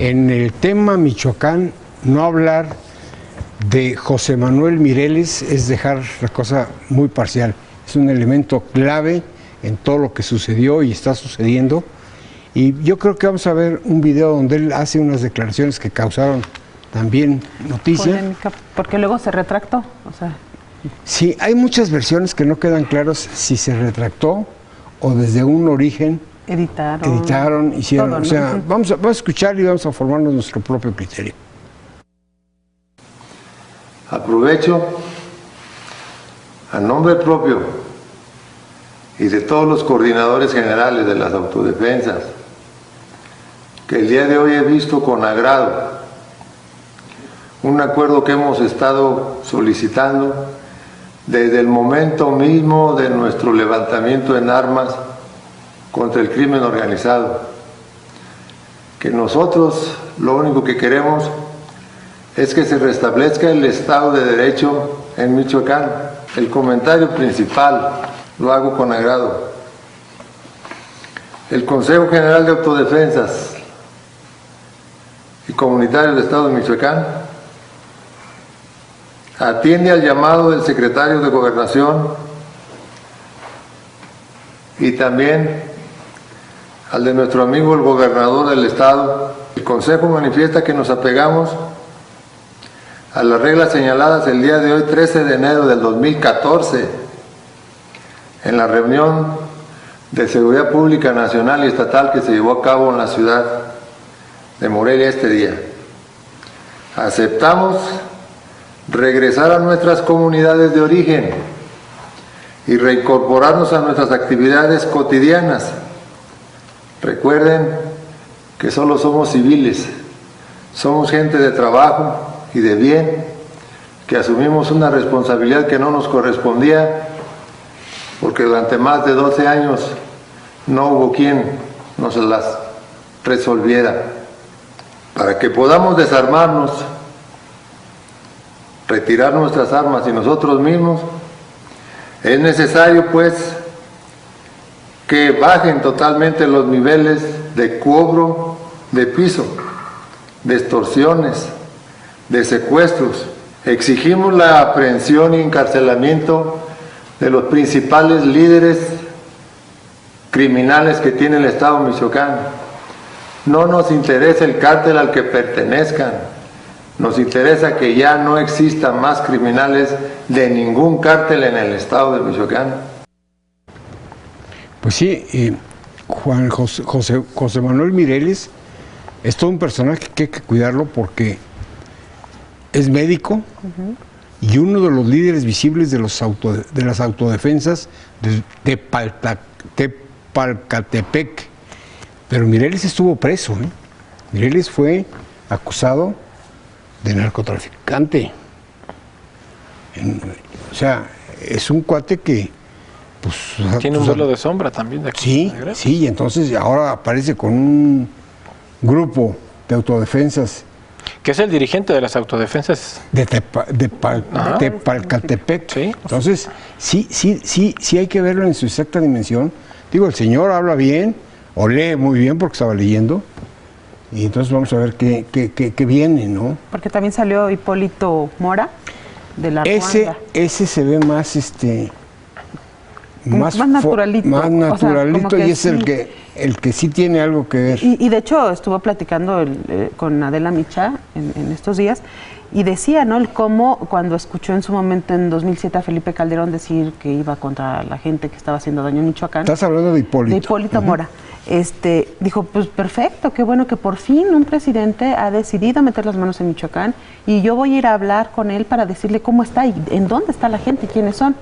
en el tema Michoacán, no hablar de José Manuel Mireles es dejar la cosa muy parcial. Es un elemento clave en todo lo que sucedió y está sucediendo. Y yo creo que vamos a ver un video donde él hace unas declaraciones que causaron también noticia. Polémica, porque luego se retractó. O sea. Sí, hay muchas versiones que no quedan claras si se retractó o desde un origen editaron, hicieron. Todo, ¿no? O sea, vamos a escuchar y vamos a formarnos nuestro propio criterio. Aprovecho a nombre propio y de todos los coordinadores generales de las autodefensas que el día de hoy he visto con agrado un acuerdo que hemos estado solicitando desde el momento mismo de nuestro levantamiento en armas contra el crimen organizado. Que nosotros lo único que queremos es que se restablezca el Estado de Derecho en Michoacán. El comentario principal lo hago con agrado. El Consejo General de Autodefensas y Comunitarios del Estado de Michoacán atiende al llamado del secretario de Gobernación y también al de nuestro amigo el gobernador del Estado. El Consejo manifiesta que nos apegamos a las reglas señaladas el día de hoy, 13 de enero del 2014, en la reunión de Seguridad Pública Nacional y Estatal que se llevó a cabo en la ciudad de Morelia este día. Aceptamos regresar a nuestras comunidades de origen y reincorporarnos a nuestras actividades cotidianas. Recuerden que solo somos civiles, somos gente de trabajo y de bien, que asumimos una responsabilidad que no nos correspondía, porque durante más de 12 años no hubo quien nos las resolviera. Para que podamos desarmarnos, retirar nuestras armas y nosotros mismos, es necesario pues que bajen totalmente los niveles de cobro de piso, de extorsiones, de secuestros. Exigimos la aprehensión y encarcelamiento de los principales líderes criminales que tiene el Estado de Michoacán. No nos interesa el cártel al que pertenezcan, nos interesa que ya no existan más criminales de ningún cártel en el Estado de Michoacán. Pues sí, José Manuel Mireles es todo un personaje que hay que cuidarlo porque es médico y uno de los líderes visibles de las autodefensas de Palcatepec. Pero Mireles estuvo preso, ¿eh? Mireles fue acusado de narcotraficante. O sea, es un cuate que pues, tiene un velo de sombra también de aquí. Sí, sí, y entonces ahora aparece con un grupo de autodefensas. Que es el dirigente de las autodefensas. De Palcatepec. Sí. Entonces, sí hay que verlo en su exacta dimensión. Digo, el señor habla bien, o lee muy bien porque estaba leyendo. Y entonces vamos a ver qué viene, ¿no? Porque también salió Hipólito Mora de la Ruanda. Ese se ve más más naturalito. Más naturalito, o sea, y es sí. el que sí tiene algo que ver. Y de hecho estuvo platicando con Adela Micha en estos días y decía, ¿no? El cómo cuando escuchó en su momento en 2007 a Felipe Calderón decir que iba contra la gente que estaba haciendo daño en Michoacán. Estás hablando de Hipólito. De Hipólito Mora. Dijo, pues perfecto, qué bueno que por fin un presidente ha decidido meter las manos en Michoacán y yo voy a ir a hablar con él para decirle cómo está y en dónde está la gente y quiénes son,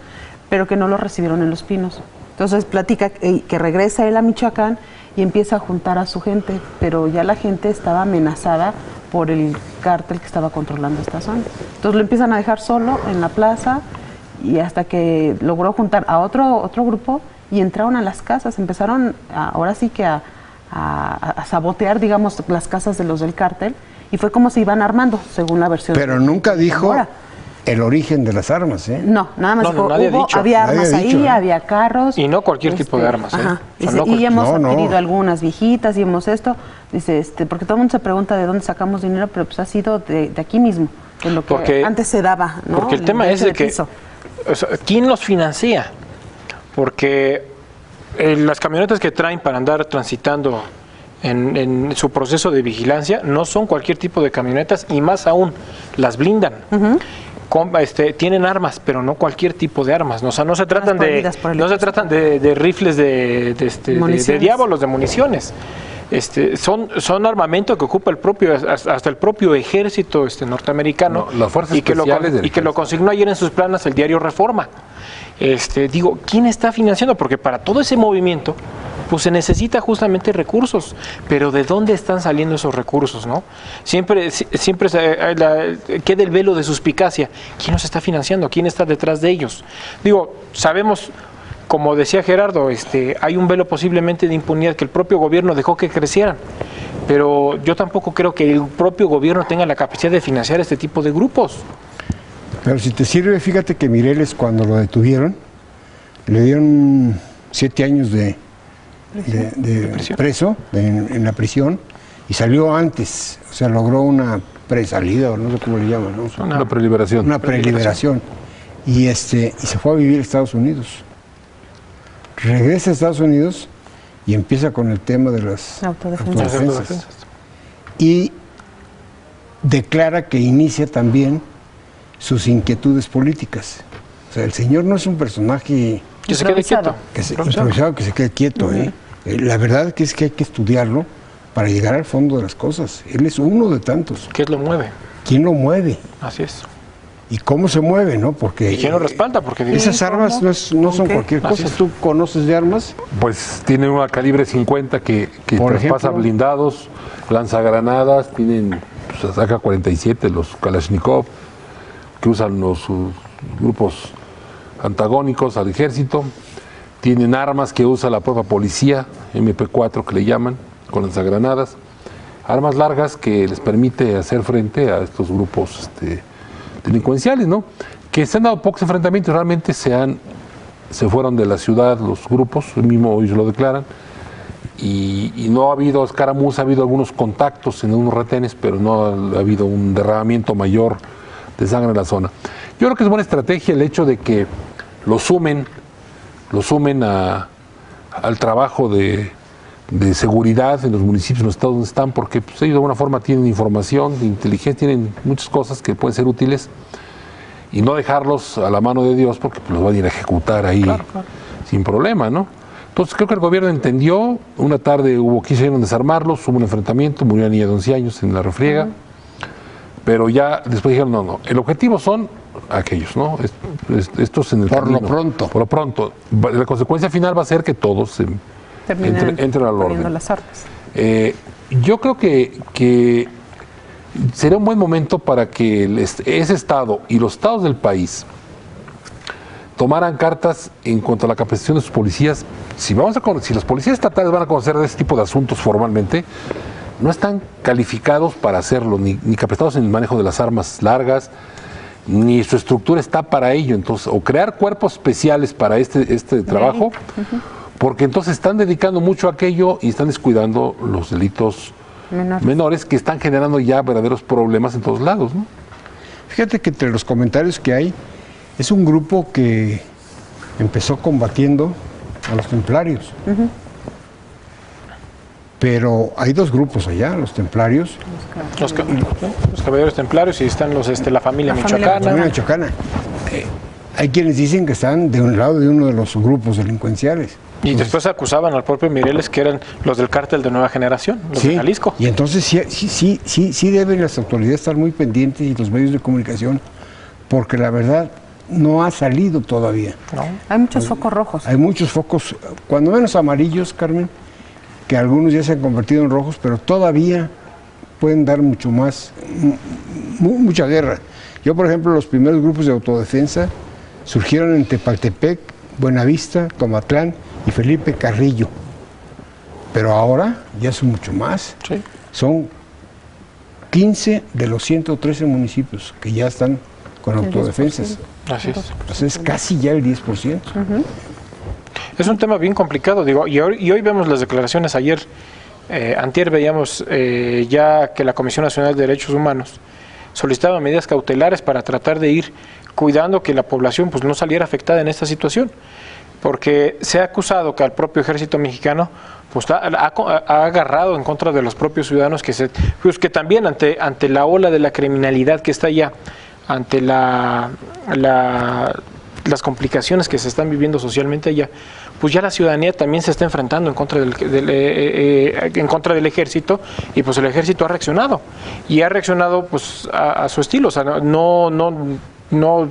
pero que no lo recibieron en Los Pinos. Entonces platica que regresa él a Michoacán y empieza a juntar a su gente, pero ya la gente estaba amenazada por el cártel que estaba controlando esta zona. Entonces lo empiezan a dejar solo en la plaza y hasta que logró juntar a otro grupo y entraron a las casas, empezaron ahora sí que a sabotear, digamos, las casas de los del cártel y fue como se iban armando, según la versión. Pero nunca dijo el origen de las armas, ¿eh? No, nada más No, dijo, nadie ha dicho. había Nadie armas ha dicho, ahí, ¿eh? había carros. Y no cualquier tipo de armas, ¿eh? Ajá. O sea, Dice, no y hemos no, no. adquirido algunas viejitas y hemos esto. Dice, porque todo el mundo se pregunta de dónde sacamos dinero, pero pues ha sido de aquí mismo, de lo que Porque- antes se daba, ¿no? Porque el tema es de que, piso. o sea, ¿quién los financia? Porque las camionetas que traen para andar transitando en su proceso de vigilancia no son cualquier tipo de camionetas y más aún las blindan. Tienen armas, pero no cualquier tipo de armas. O sea, no se tratan prohibidas por el no se ejército. tratan de rifles de Municiones. diábolos, de municiones. Son armamento que ocupa hasta el propio ejército norteamericano, No, las fuerzas y que lo especiales del ejército. consignó ayer en sus planas el diario Reforma. Digo, ¿quién está financiando? Porque para todo ese movimiento pues se necesita justamente recursos, pero ¿de dónde están saliendo esos recursos, no? Siempre queda el velo de suspicacia. ¿Quién los está financiando? ¿Quién está detrás de ellos? Digo, sabemos, como decía Gerardo, hay un velo posiblemente de impunidad que el propio gobierno dejó que crecieran, pero yo tampoco creo que el propio gobierno tenga la capacidad de financiar este tipo de grupos. Pero si te sirve, fíjate que Mireles, cuando lo detuvieron, le dieron 7 años de prisión. preso en la prisión y salió antes, o sea, logró una presalida, o no sé cómo le llaman, ¿no? Una preliberación. Una preliberación. Y se fue a vivir a Estados Unidos. Regresa a Estados Unidos y empieza con el tema de las autodefensas. Y declara que inicia también sus inquietudes políticas. O sea, el señor no es un personaje Que se quede quieto. improvisado, que se quede quieto. La verdad que es que hay que estudiarlo para llegar al fondo de las cosas. Él es uno de tantos. ¿Qué lo mueve? ¿Quién lo mueve? Así es. ¿Y cómo se mueve, no? Porque ¿Y quién lo respalda? Porque esas armas no son qué? cualquier Así cosa. es. ¿Tú conoces de armas? Pues tienen una calibre 50 que Por traspasa ejemplo. blindados, lanzagranadas, tienen pues, AK-47, los Kalashnikov, que usan los grupos antagónicos al ejército. Tienen armas que usa la propia policía, MP4 que le llaman, con lanzagranadas. Armas largas que les permite hacer frente a estos grupos delincuenciales, ¿no? Que se han dado pocos enfrentamientos, realmente se fueron de la ciudad los grupos, mismo ellos lo declaran, y no ha habido escaramuzas, ha habido algunos contactos en unos retenes, pero no ha habido un derramamiento mayor de sangre en la zona. Yo creo que es buena estrategia el hecho de que lo sumen al trabajo de seguridad en los municipios, en los estados donde están, porque pues, ellos de alguna forma tienen información, de inteligencia, tienen muchas cosas que pueden ser útiles, y no dejarlos a la mano de Dios porque pues, los van a ir a ejecutar ahí sin problema, ¿no? Entonces creo que el gobierno entendió, una tarde quisieron desarmarlos, hubo un enfrentamiento, murió una niña de 11 años en la refriega, pero ya después dijeron, no, el objetivo son aquellos, ¿no? Estos en el Por lo camino. pronto. Por lo pronto. La consecuencia final va a ser que todos entren al poniendo orden. las armas. Yo creo que sería un buen momento para que ese Estado y los estados del país tomaran cartas en cuanto a la capacitación de sus policías. Si los policías estatales van a conocer de este tipo de asuntos formalmente, no están calificados para hacerlo, ni capacitados en el manejo de las armas largas, ni su estructura está para ello. Entonces, o crear cuerpos especiales para este trabajo, porque entonces están dedicando mucho a aquello y están descuidando los delitos menores que están generando ya verdaderos problemas en todos lados, ¿no? Fíjate que entre los comentarios que hay, es un grupo que empezó combatiendo a los templarios. Pero hay dos grupos allá, los templarios, Los caballeros templarios y están la familia La familia la michoacana. familia michoacana. Hay quienes dicen que están de un lado de uno de los grupos delincuenciales. Y después acusaban al propio Mireles que eran los del cártel de Nueva Generación, los de Jalisco. Y entonces sí deben las autoridades estar muy pendientes y los medios de comunicación, porque la verdad no ha salido todavía. ¿No? Hay muchos focos rojos. Hay muchos focos, cuando menos amarillos, Carmen, que algunos ya se han convertido en rojos, pero todavía pueden dar mucho más, mucha guerra. Yo, por ejemplo, los primeros grupos de autodefensa surgieron en Tepaltepec, Buenavista, Tomatlán y Felipe Carrillo. Pero ahora ya son mucho más. Sí. Son 15 de los 113 municipios que ya están con autodefensas. Así es. Pues es casi ya el 10%. Es un tema bien complicado, digo, y hoy vemos las declaraciones. Ayer, antier veíamos ya que la Comisión Nacional de Derechos Humanos solicitaba medidas cautelares para tratar de ir cuidando que la población pues no saliera afectada en esta situación, porque se ha acusado que al propio ejército mexicano pues ha agarrado en contra de los propios ciudadanos pues que también ante la ola de la criminalidad que está allá, ante las complicaciones que se están viviendo socialmente allá, pues ya la ciudadanía también se está enfrentando en contra del ejército, y pues el ejército ha reaccionado pues a su estilo. O sea, no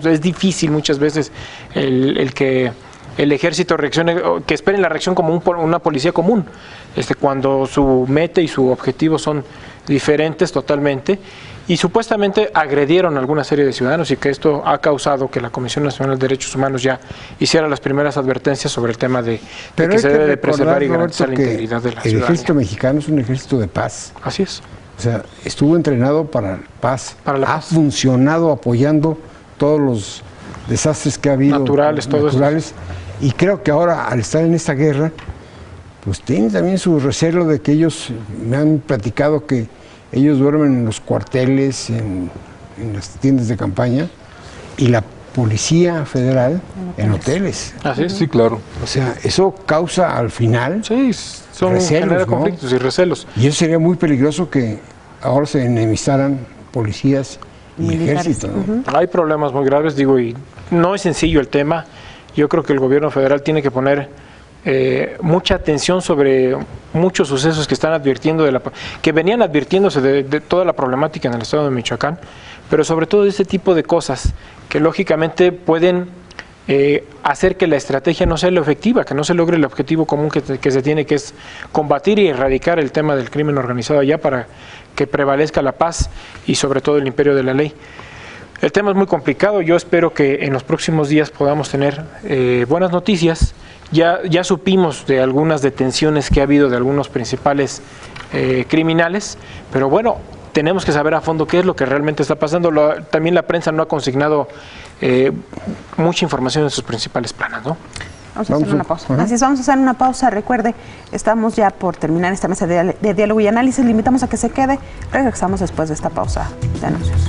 es difícil muchas veces el que el ejército reaccione, que esperen la reacción como una policía común, cuando su meta y su objetivo son diferentes totalmente, y supuestamente agredieron a alguna serie de ciudadanos, y que esto ha causado que la Comisión Nacional de Derechos Humanos ya hiciera las primeras advertencias sobre el tema de que se debe de preservar y garantizar la integridad de la ciudadanía. El ejército mexicano es un ejército de paz. Así es. O sea, estuvo entrenado para paz, Para la ha paz. funcionado apoyando todos los desastres que ha habido Naturales, todo eso. Y creo que ahora, al estar en esta guerra, pues tienen también su recelo de que ellos, me han platicado que ellos duermen en los cuarteles, en las tiendas de campaña, y la Policía Federal en hoteles. Así es. Sí, claro. O sea, eso causa al final Sí, genera ¿no? conflictos y recelos. Y eso sería muy peligroso, que ahora se enemistaran policías y Militares. ejército, ¿no? Hay problemas muy graves, digo, y no es sencillo el tema. Yo creo que el gobierno federal tiene que poner mucha atención sobre muchos sucesos que están advirtiendo que venían advirtiéndose de toda la problemática en el estado de Michoacán, pero sobre todo de este tipo de cosas que lógicamente pueden hacer que la estrategia no sea lo efectiva, que no se logre el objetivo común que se tiene, que es combatir y erradicar el tema del crimen organizado allá, para que prevalezca la paz y sobre todo el imperio de la ley. El tema es muy complicado. Yo espero que en los próximos días podamos tener buenas noticias. Ya supimos de algunas detenciones que ha habido de algunos principales criminales, pero bueno, tenemos que saber a fondo qué es lo que realmente está pasando. También la prensa no ha consignado mucha información en sus principales planas, ¿no? Vamos a hacer una pausa. Así es, vamos a hacer una pausa. Recuerde, estamos ya por terminar esta mesa de diálogo y análisis. Le invitamos a que se quede. Regresamos después de esta pausa de anuncios.